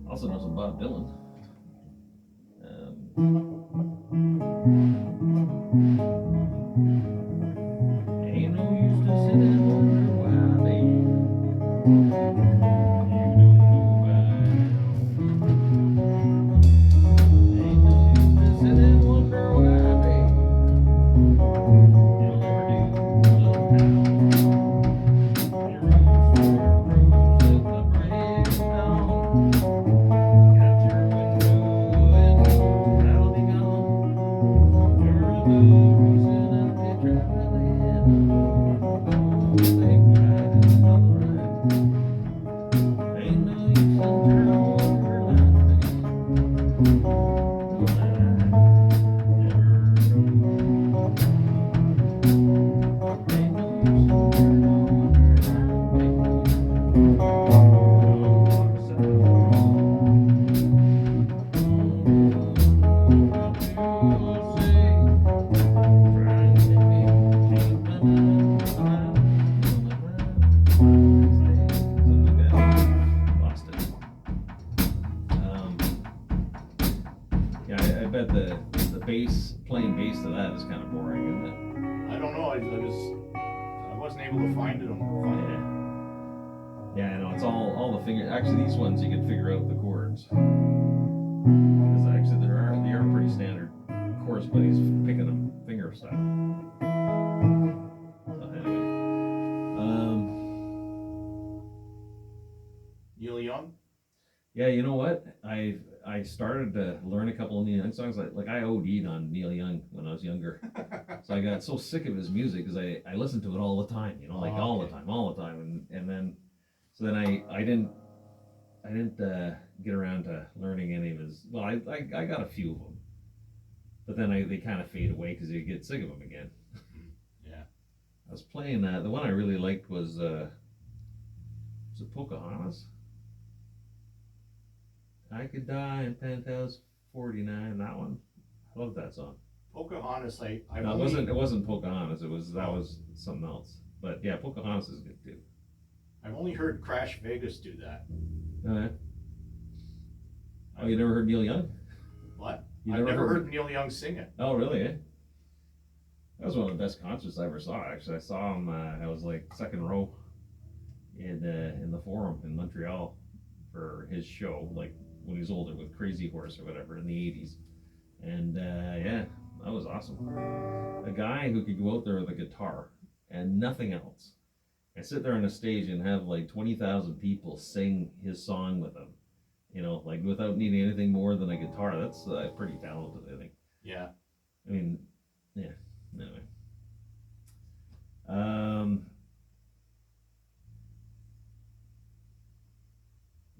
Also know some Bob Dylan. Ain't no use to sit and wonder why, babe. You don't know by now. Ain't no use to sit and wonder why, babe. You'll never do, little town. Your roots through your bruise at the break of dawn. Got your window and that'll be gone. You're the reason I'll be traveling. Don't think that it's alright. Ain't no use in turning your life, babe. One that I never know. Ain't no use in turning your life, babe. I'll walk beside the road. What you'll say, try and get me to change my mind for the night. On the ground, stay, something like that. Lost it. Yeah, I bet the bass, playing bass to that is kind of boring, isn't it? I don't know. I wasn't able to find it on Yeah. Yeah, I know. It's all the finger. Actually, these ones you can figure out the chords. Because actually they are pretty standard chords, but he's picking them finger style. So anyway, Neil Young. yeah, you know what? I started to learn a couple of Neil Young songs. Like I OD'd on Neil Young when I was younger. So I got so sick of his music because I listened to it all the time. You know, like all the time, and then so then I didn't get around to learning any of his. Well, I got a few of them, but then they kind of fade away because you get sick of them again. Yeah. I was playing the one I really liked was it Pocahontas? I Could Die in Penthouse 49. That one, I love that song. Pocahontas. No, it wasn't Pocahontas. That was something else. But yeah, Pocahontas is good too. I've only heard Crash Vegas do that. Oh, yeah. Oh, you never heard Neil Young? What? You I've never heard Neil Young sing it. Oh, really? Eh? That was one of the best concerts I ever saw. Actually, I saw him. I was like second row in the Forum in Montreal for his show, like when he was older with Crazy Horse or whatever in the '80s. And yeah, that was awesome. A guy who could go out there with a guitar and nothing else, and sit there on a stage and have like 20,000 people sing his song with him. You know, like without needing anything more than a guitar. That's pretty talented, I think. Yeah. I mean, yeah. Anyway.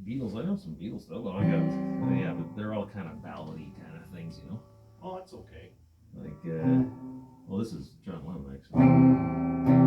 Beatles. I know some Beatles stuff. Well, yeah, but they're all kind of ballady kind of things, you know. Oh, that's okay. Like, well, this is John Lennon actually.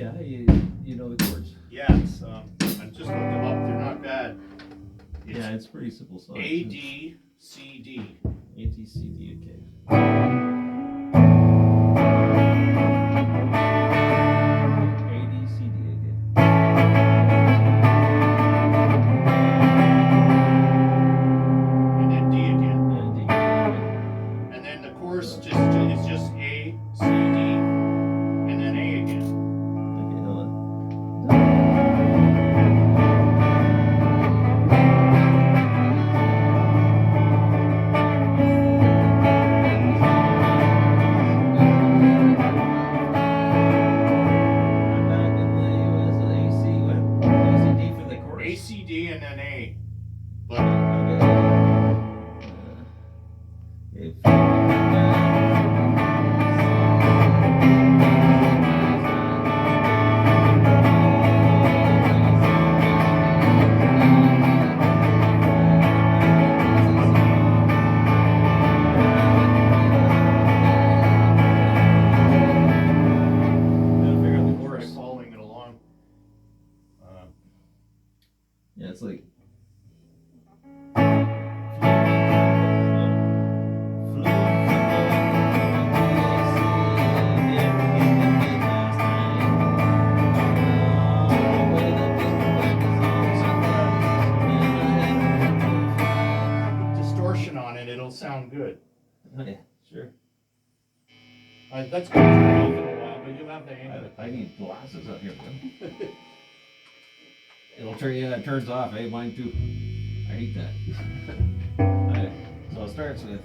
Yeah, you know the chords. Yeah, it's I just looked them up. They're not bad. It's Yeah, it's pretty simple song. A D C D. A D C D. Okay. A D C D. Okay. And then D again. And D. Okay. And then the chorus it's just A C D and then A again. Okay, hold on. I'm back in the US AC. What? ACD for the chorus. A C D and then A. But Okay. Figure out the I'm chorus. following it along. Yeah, it's like. Distortion on it, it'll sound good. Yeah, sure. That's going to turn off in a while, but you'll have to hang it. I need glasses up here, man. It'll turn, yeah, it turns off, eh? Mine too. I hate that. Alright, so it starts with.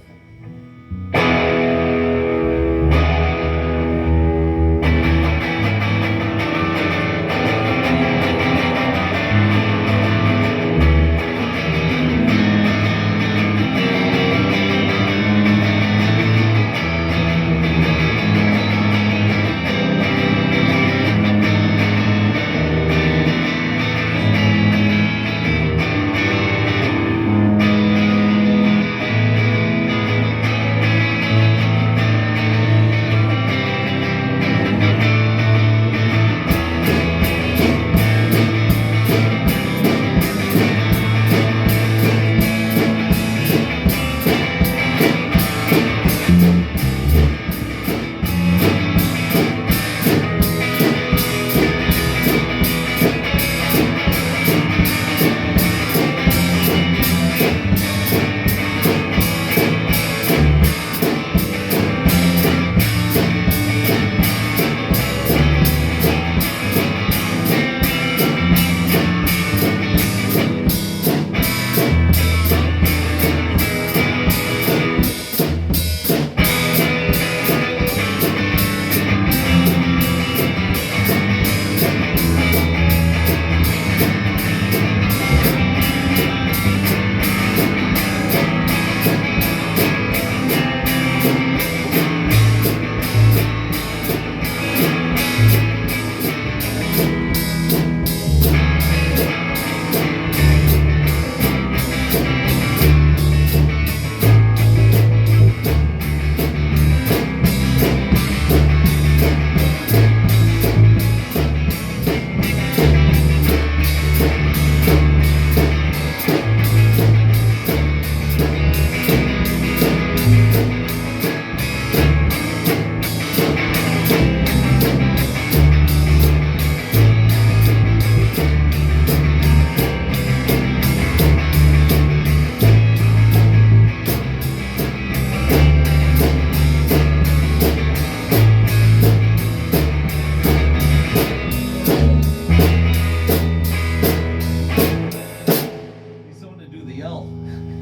He's someone to do the yell.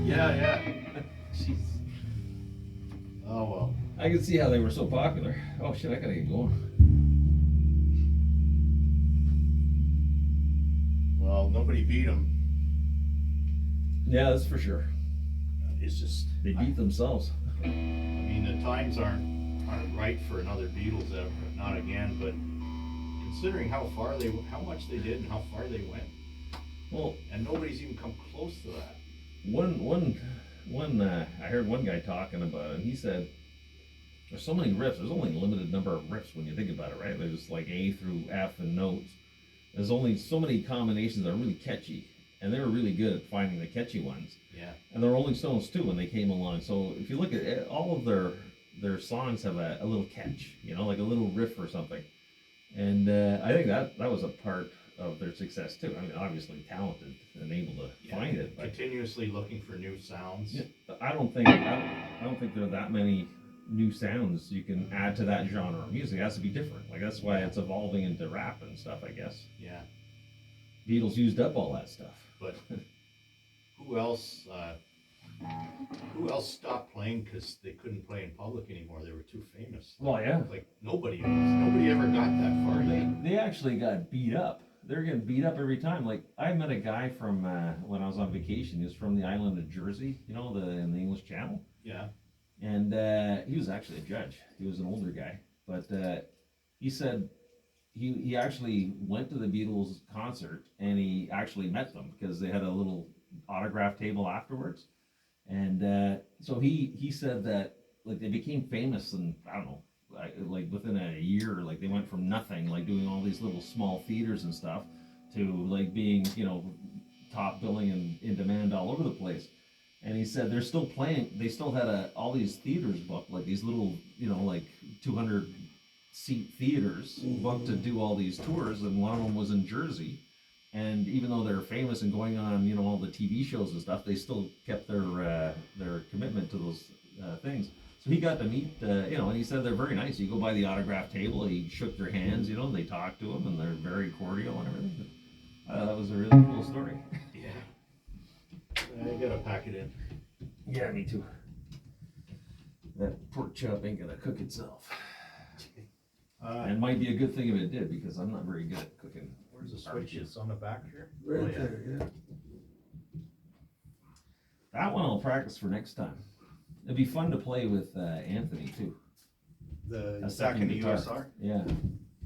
Yeah. Jeez. Oh well. I can see how they were so popular. Oh shit, I gotta get going. Well, nobody beat them. Yeah, that's for sure. It's just They beat themselves. I mean, the times aren't right for another Beatles ever, not again. But considering how much they did and how far they went, Well, and nobody's even come close to that. I heard one guy talking about it, and he said, There's so many riffs. There's only a limited number of riffs when you think about it, right? There's like A through F and notes. There's only so many combinations that are really catchy, and they were really good at finding the catchy ones. Yeah. And the Rolling Stones too, when they came along. So if you look at it, all of their songs have a little catch, you know, like a little riff or something. And I think that was a part of their success too. I mean, obviously talented and able to Yeah. find it, but Continuously looking for new sounds. yeah, I don't think there are that many new sounds you can add to that genre of music. It has to be different. Like that's why it's evolving into rap and stuff, I guess. Yeah. Beatles used up all that stuff. But who else? Who else stopped playing because they couldn't play in public anymore? They were too famous. Well, yeah. Like nobody was. Nobody ever got that far yet. They actually got beat up. They're getting beat up every time. Like I met a guy from when I was on vacation. He was from the island of Jersey, you know, in the English Channel. Yeah. And he was actually a judge. He was an older guy, but he said he actually went to the Beatles concert and he actually met them because they had a little autograph table afterwards. And so he said that like they became famous and I don't know, like within a year, like they went from nothing, like doing all these little small theaters and stuff, to like being, you know, top billing and in demand all over the place. And he said they're still playing. They still had all these theaters booked, like these little, you know, like 200 seat theaters booked to do all these tours. And one of them was in Jersey. And even though they're famous and going on, you know, all the TV shows and stuff, they still kept their commitment to those things. So he got to meet, you know, and he said they're very nice. You go by the autograph table, he shook their hands, you know, they talked to him, and they're very cordial and everything. That was a really cool story. Yeah. I gotta pack it in. Yeah, me too. That pork chop ain't gonna cook itself. And might be a good thing if it did, because I'm not very good at cooking. Where's the switches on the back here? Right Oh, yeah. there, yeah. That one I'll practice for next time. It'd be fun to play with Anthony too. The A back in the guitar. USR? Yeah,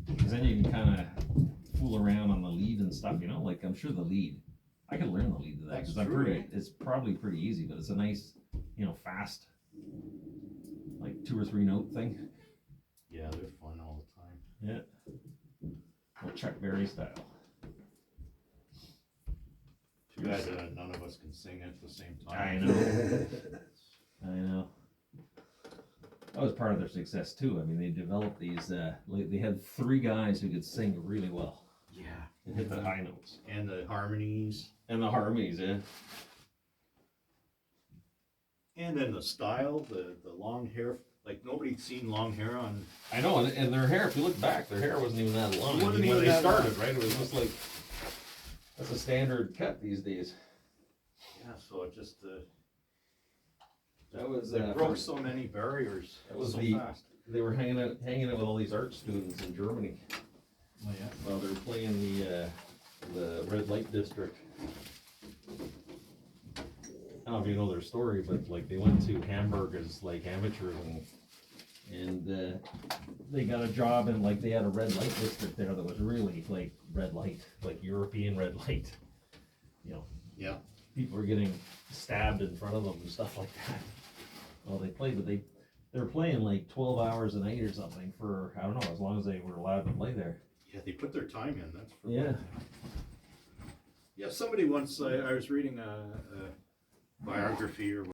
because then you can kind of fool around on the lead and stuff, you know. Like I'm sure the lead, I could learn the lead to that That's because I'm true, pretty. eh? It's probably pretty easy, but it's a nice, you know, fast, like 2 or 3 note thing. Yeah, they're fun all the time. Yeah. Well, Chuck Berry style. Too bad none of us can sing at the same I time. know. I know. That was part of their success too. I mean, they developed these. They had 3 guys who could sing really well Yeah. and hit the high notes And the harmonies. and the harmonies. Yeah. And then the style, the long hair. Like nobody's seen long hair on. I know, and their hair. If you look back, their hair wasn't even that long. It wasn't when even they that started, long. right? It was just like that's a standard cut these days. Yeah, so it just That was they broke so many barriers that was so the- fast. They were hanging out with all these art students in Germany Oh yeah. while they were playing the red light district. I don't know if you know their story, but like they went to Hamburg as like amateurs and they got a job and like they had a red light district there that was really like red light, like European red light. You know, Yeah. people were getting stabbed in front of them and stuff like that. Well, they played, but they were playing like 12 hours a night or something for I don't know, as long as they were allowed to play there. Yeah, they put their time in. That's for Yeah. Yeah, somebody once I was reading a biography or